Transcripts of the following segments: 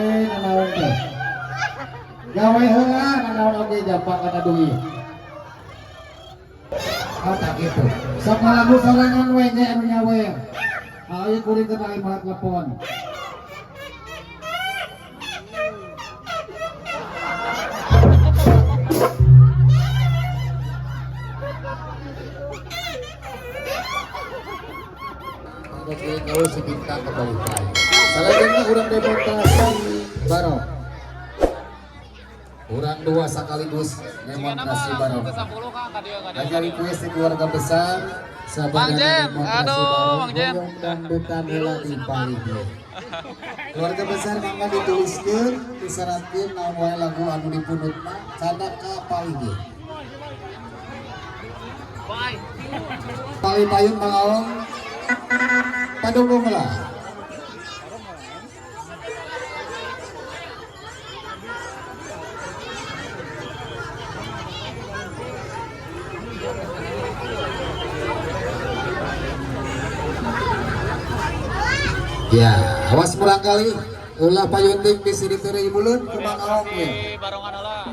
nanaon teh. Gawe heula nanaon oge jampang kana duit. Tak gitu. Sok lagu sorangan we ge anu nyawer. Ayo kuring kena imalat telepon. Kalau si bintang kembali baik. Selanjutnya kurang demonstrasi barok. Kurang dua sekaligus demonstrasi barok. Aja request di keluarga besar. Bang Jen, aduh Bang Jen. Dandutan heula di Paligi. Keluarga besar mangga dituliskeun, disyaratkeun naon wae lagu anu dipunutna kana ka Paligi. Pali payung Bang Aong. Padunggung lah. Ya, awas murang kali. Ulah payunting di sini teri mulut ke Bang Aong ya. Barongan lah.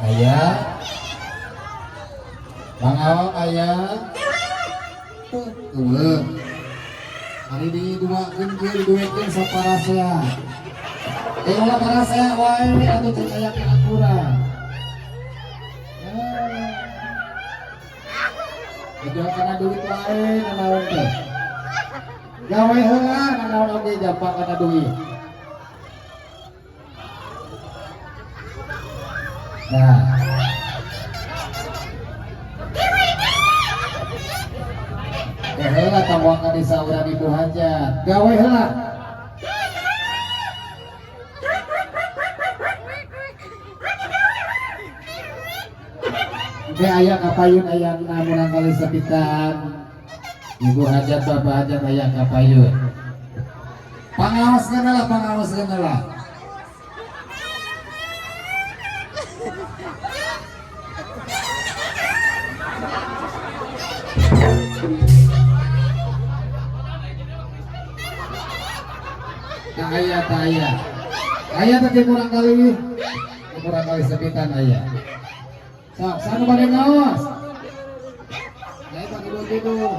Ayah, Bang Awang ayah, tuh, hari ini dua kunjung duekin saparasea. Ulah parasea wae atau cekaya kurang. Itu karena duit wae nanaon teh. Gawe heula nanaon oge jampang kana duit. Nah, heula tamuang ka di saurang ibu hajat. Gawe heula. Oke aya kapayun aya namun kali sepitan. Ibu hajat bapak hajat aya kapayun. Pangaoskeun lah, pangaoskeun lah. Ayah tadi kurang kali sepitan ayah. Sok, sana pada ngawas. Ayah pakai dulu.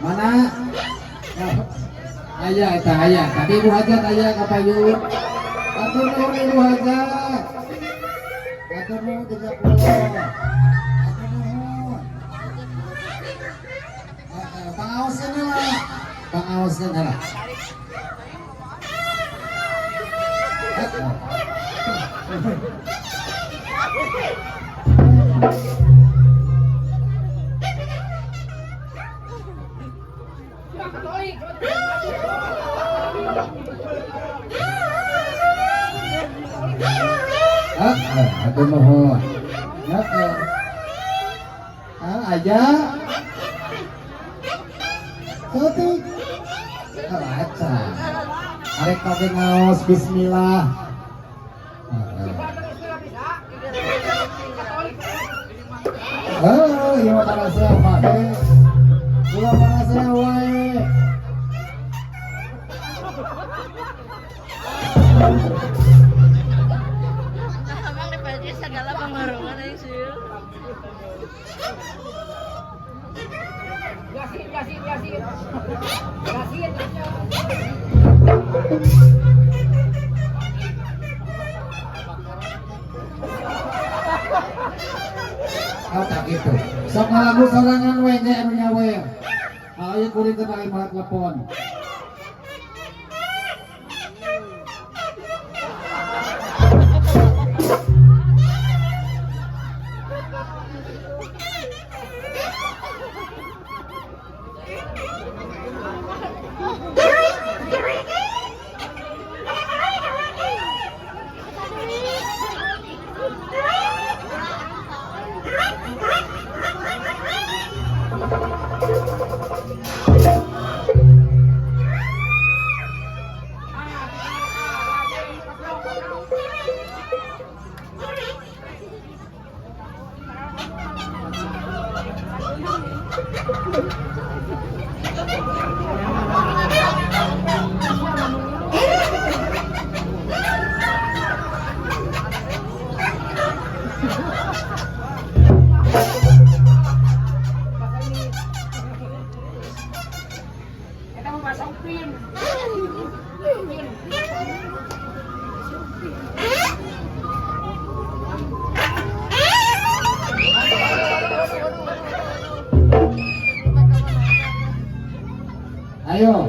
Mana? Ayah, itu ayah. Tapi ibu hajat ayah kapayun. Atur nuhun ibu hajat. Atur nuhun 30. Atur nuhun. Pangaoskeun lah. Pangaoskeun lah. Aduh mohon. Aja. Tutup. Baca. Arek pakai ngaos bismillah. Iya mana saya pakai. Gula mana saya wae. Abang dipakai segala pengaruhan yang sih. Yasin. Oh tak gitu. Sok ngalagu sorangan we ge anu nyawer. Ayo kuring teh pakai malah telepon. Ayo,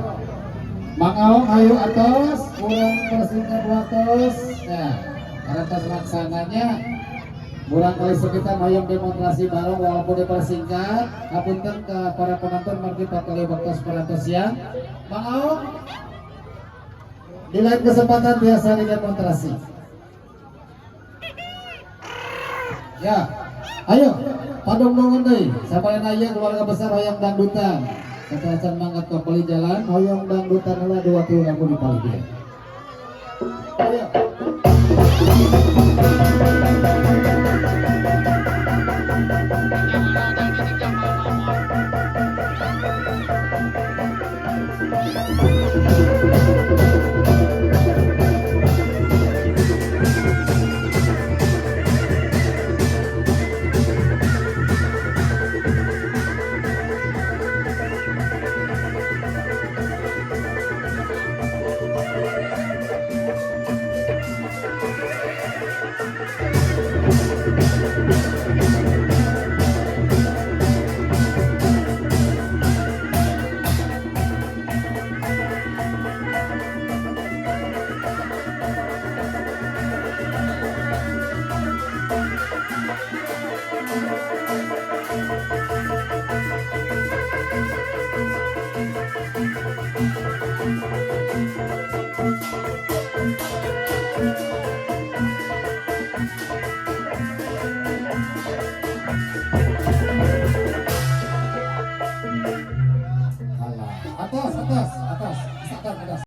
Mang ayo atas, kurang persingkat watos. Nah, karena terlaksananya kurang kali sekitar hayang demonstrasi bareng walaupun dipersingkat. Apunten ke para penonton mari kita kali waktu 100 siang. Mang Di lain kesempatan biasa didemonstrasi. Ya, ayo padong-dongan deh. Sabaraha aya keluarga besar hoyong dangdutan. Kekerasan mangkat kembali jalan hoyong dangdutan heula 20 lampu di paling. Ayo.